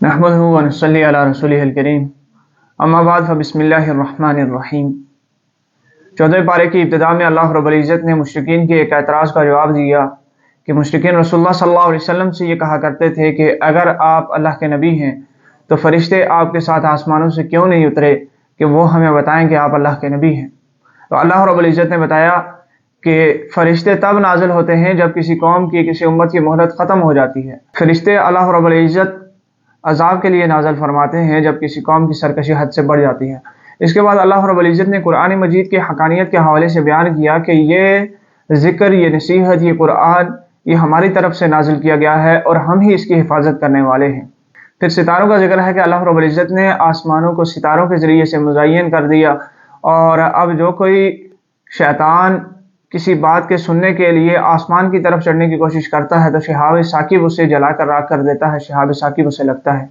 نحمده ونصلي علی رسوله الکریم اما بعد فبسم اللہ الرحمن الرحیم۔ 14 پارے کی ابتدا میں اللہ رب العزت نے مشرکین کے ایک اعتراض کا جواب دیا کہ مشرکین رسول اللہ صلی اللہ علیہ وسلم سے یہ کہا کرتے تھے کہ اگر آپ اللہ کے نبی ہیں تو فرشتے آپ کے ساتھ آسمانوں سے کیوں نہیں اترے کہ وہ ہمیں بتائیں کہ آپ اللہ کے نبی ہیں۔ تو اللہ رب العزت نے بتایا کہ فرشتے تب نازل ہوتے ہیں جب کسی قوم کی کسی امت کی مہلت ختم ہو جاتی ہے۔ فرشتے اللہ رب العزت عذاب کے لیے نازل فرماتے ہیں جب کسی قوم کی سرکشی حد سے بڑھ جاتی ہے۔ اس کے بعد اللہ رب العزت نے قرآن مجید کے حقانیت کے حوالے سے بیان کیا کہ یہ ذکر، یہ نصیحت، یہ قرآن یہ ہماری طرف سے نازل کیا گیا ہے اور ہم ہی اس کی حفاظت کرنے والے ہیں۔ پھر ستاروں کا ذکر ہے کہ اللہ رب العزت نے آسمانوں کو ستاروں کے ذریعے سے مزین کر دیا، اور اب جو کوئی شیطان کسی بات کے سننے کے لیے آسمان کی طرف چڑھنے کی کوشش کرتا ہے تو شہاب ثاقب اسے جلا کر راکھ کر دیتا ہے، شہاب ثاقب اسے لگتا ہے۔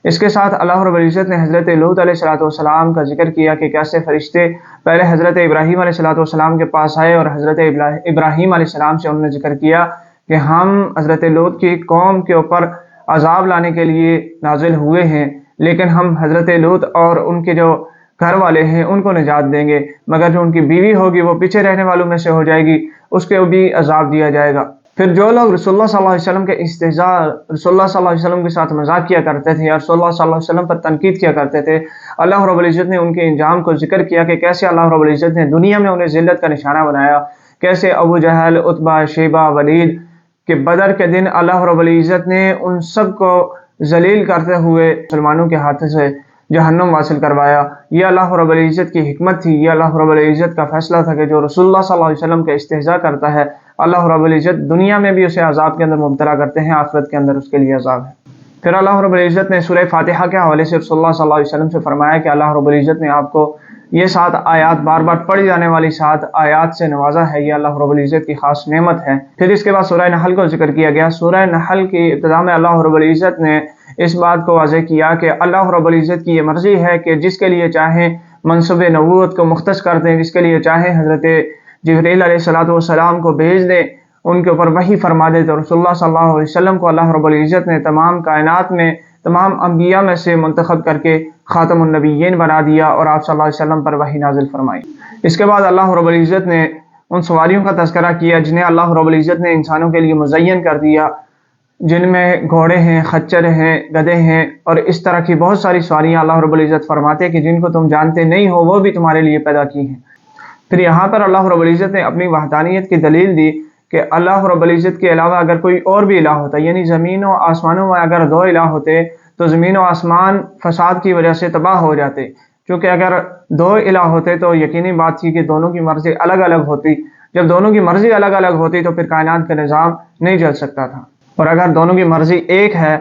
اس کے ساتھ اللہ رب العزت نے حضرت لوط علیہ السلام کا ذکر کیا کہ کیسے فرشتے پہلے حضرت ابراہیم علیہ السلام کے پاس آئے اور حضرت ابراہیم علیہ السلام سے انہوں نے ذکر کیا کہ ہم حضرت لوط کی قوم کے اوپر عذاب لانے کے لیے نازل ہوئے ہیں، لیکن ہم حضرت لوط اور ان کے جو گھر والے ہیں ان کو نجات دیں گے، مگر جو ان کی بیوی ہوگی وہ پیچھے رہنے والوں میں سے ہو جائے گی، اس کے بھی عذاب دیا جائے گا۔ پھر جو لوگ رسول اللہ صلی اللہ علیہ وسلم کے استہزاء، رسول اللہ صلی اللہ علیہ وسلم کے ساتھ مذاق کیا کرتے تھے، اور رسول اللہ صلی اللہ علیہ وسلم پر تنقید کیا کرتے تھے، اللہ رب العزت نے ان کے انجام کو ذکر کیا کہ کیسے اللہ رب العزت نے دنیا میں انہیں ذلت کا نشانہ بنایا، کیسے ابو جہل، عتبہ، شیبہ، ولید کہ بدر کے دن اللہ رب العزت نے ان سب کو ذلیل کرتے ہوئے مسلمانوں کے ہاتھ سے جہنم واصل کروایا۔ یہ اللہ رب العزت کی حکمت تھی، یہ اللہ رب العزت کا فیصلہ تھا کہ جو رسول اللہ صلی اللہ علیہ وسلم کا استہزاء کرتا ہے اللہ رب العزت دنیا میں بھی اسے عذاب کے اندر مبتلا کرتے ہیں، آخرت کے اندر اس کے لیے عذاب ہے۔ پھر اللہ رب العزت نے سورہ فاتحہ کے حوالے سے رسول اللہ صلی اللہ علیہ وسلم سے فرمایا کہ اللہ رب العزت نے آپ کو یہ 7 آیات، بار بار پڑھی جانے والی 7 آیات سے نوازا ہے، یہ اللہ رب العزت کی خاص نعمت ہے۔ پھر اس کے بعد سورہ نحل کو ذکر کیا گیا۔ سورہ نحل کی ابتدا میں اللہ رب العزت نے اس بات کو واضح کیا کہ اللہ رب العزت کی یہ مرضی ہے کہ جس کے لیے چاہیں منصب نبوت کو مختص کر دیں، جس کے لیے چاہیں حضرت جبرائیل علیہ السلام کو بھیج دیں، ان کے اوپر وحی فرما دے۔ تو رسول اللہ صلی اللہ علیہ وسلم کو اللہ رب العزت نے تمام کائنات میں تمام انبیاء میں سے منتخب کر کے خاتم النبیین بنا دیا اور آپ صلی اللہ علیہ وسلم پر وحی نازل فرمائی۔ اس کے بعد اللہ رب العزت نے ان سواریوں کا تذکرہ کیا جنہیں اللہ رب العزت نے انسانوں کے لیے مزین کر دیا، جن میں گھوڑے ہیں، خچر ہیں، گدھے ہیں، اور اس طرح کی بہت ساری سواریاں اللہ رب العزت فرماتے کہ جن کو تم جانتے نہیں ہو وہ بھی تمہارے لیے پیدا کی ہیں۔ پھر یہاں پر اللہ رب العزت نے اپنی وحدانیت کی دلیل دی کہ اللہ رب العزت کے علاوہ اگر کوئی اور بھی الہ ہوتا، یعنی زمین و آسمانوں میں اگر 2 الہ ہوتے تو زمین و آسمان فساد کی وجہ سے تباہ ہو جاتے، کیونکہ اگر 2 الہ ہوتے تو یقینی بات تھی کہ دونوں کی مرضی الگ الگ ہوتی۔ جب دونوں کی مرضی الگ الگ ہوتی تو پھر کائنات کا نظام نہیں چل سکتا تھا، اور اگر دونوں کی مرضی ایک ہے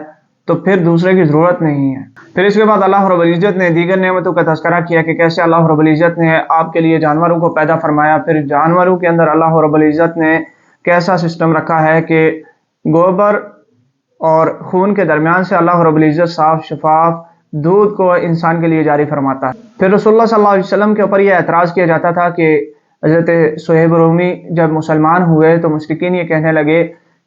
تو پھر دوسرے کی ضرورت نہیں ہے۔ پھر اس کے بعد اللہ رب العزت نے دیگر نعمتوں کا تذکرہ کیا کہ کیسے اللہ رب العزت نے آپ کے لیے جانوروں کو پیدا فرمایا۔ پھر جانوروں کے اندر اللہ رب العزت نے کیسا سسٹم رکھا ہے کہ گوبر اور خون کے درمیان سے اللہ رب العزت صاف شفاف دودھ کو انسان کے لیے جاری فرماتا ہے۔ پھر رسول اللہ صلی اللہ علیہ وسلم کے اوپر یہ اعتراض کیا جاتا تھا کہ حضرت صہیب رومی جب مسلمان ہوئے تو مشرکین یہ کہنے لگے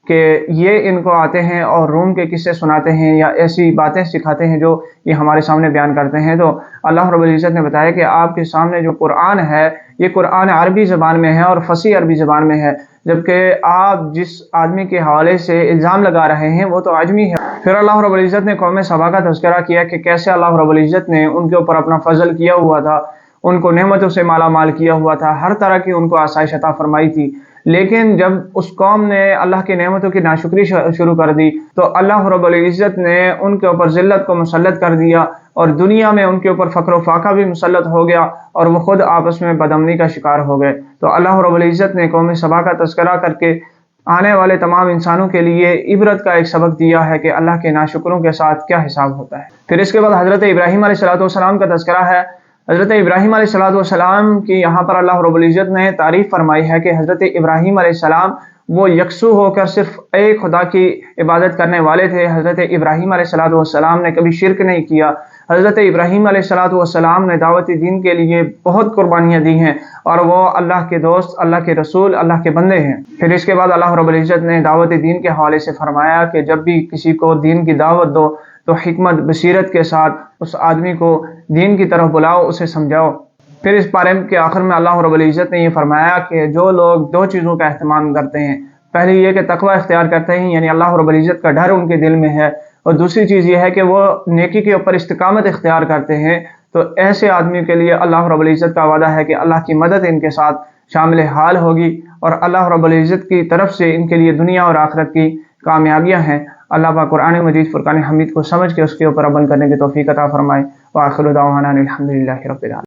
کہ یہ ان کو آتے ہیں اور روم کے قصے سناتے ہیں یا ایسی باتیں سکھاتے ہیں جو یہ ہمارے سامنے بیان کرتے ہیں۔ تو اللہ رب العزت نے بتایا کہ آپ کے سامنے جو قرآن ہے یہ قرآن عربی زبان میں ہے اور فصیح عربی زبان میں ہے، جبکہ آپ جس آدمی کے حوالے سے الزام لگا رہے ہیں وہ تو عجمی ہے۔ پھر اللہ رب العزت نے قوم سبا کا تذکرہ کیا کہ کیسے اللہ رب العزت نے ان کے اوپر اپنا فضل کیا ہوا تھا، ان کو نعمتوں سے مالا مال کیا ہوا تھا، ہر طرح کی ان کو آسائش عطا فرمائی تھی، لیکن جب اس قوم نے اللہ کی نعمتوں کی ناشکری شروع کر دی تو اللہ رب العزت نے ان کے اوپر ذلت کو مسلط کر دیا، اور دنیا میں ان کے اوپر فقر و فاقہ بھی مسلط ہو گیا اور وہ خود آپس میں بدامنی کا شکار ہو گئے۔ تو اللہ رب العزت نے قوم سبا کا تذکرہ کر کے آنے والے تمام انسانوں کے لیے عبرت کا ایک سبق دیا ہے کہ اللہ کے ناشکروں کے ساتھ کیا حساب ہوتا ہے۔ پھر اس کے بعد حضرت ابراہیم علیہ السلام کا تذکرہ ہے۔ حضرت ابراہیم علیہ السلام کی یہاں پر اللہ رب العزت نے تعریف فرمائی ہے کہ حضرت ابراہیم علیہ السلام وہ یکسو ہو کر صرف ایک خدا کی عبادت کرنے والے تھے۔ حضرت ابراہیم علیہ السلام نے کبھی شرک نہیں کیا۔ حضرت ابراہیم علیہ السلام نے دعوت دین کے لیے بہت قربانیاں دی ہیں، اور وہ اللہ کے دوست، اللہ کے رسول، اللہ کے بندے ہیں۔ پھر اس کے بعد اللہ رب العزت نے دعوت دین کے حوالے سے فرمایا کہ جب بھی کسی کو دین کی دعوت دو تو حکمت بصیرت کے ساتھ اس آدمی کو دین کی طرف بلاؤ، اسے سمجھاؤ۔ پھر اس پارے کے آخر میں اللہ رب العزت نے یہ فرمایا کہ جو لوگ دو چیزوں کا اہتمام کرتے ہیں، پہلی یہ کہ تقوی اختیار کرتے ہیں، یعنی اللہ رب العزت کا ڈر ان کے دل میں ہے، اور دوسری چیز یہ ہے کہ وہ نیکی کے اوپر استقامت اختیار کرتے ہیں، تو ایسے آدمی کے لیے اللہ رب العزت کا وعدہ ہے کہ اللہ کی مدد ان کے ساتھ شامل حال ہوگی، اور اللہ رب العزت کی طرف سے ان کے لیے دنیا اور آخرت کی کامیابیاں ہیں۔ اللہ پاک قرآن مجید فرقان حمید کو سمجھ کے اس کے اوپر عمل کرنے کی توفیق عطا فرمائے۔ وآخر دعوانا الحمدللہ رب العالمین۔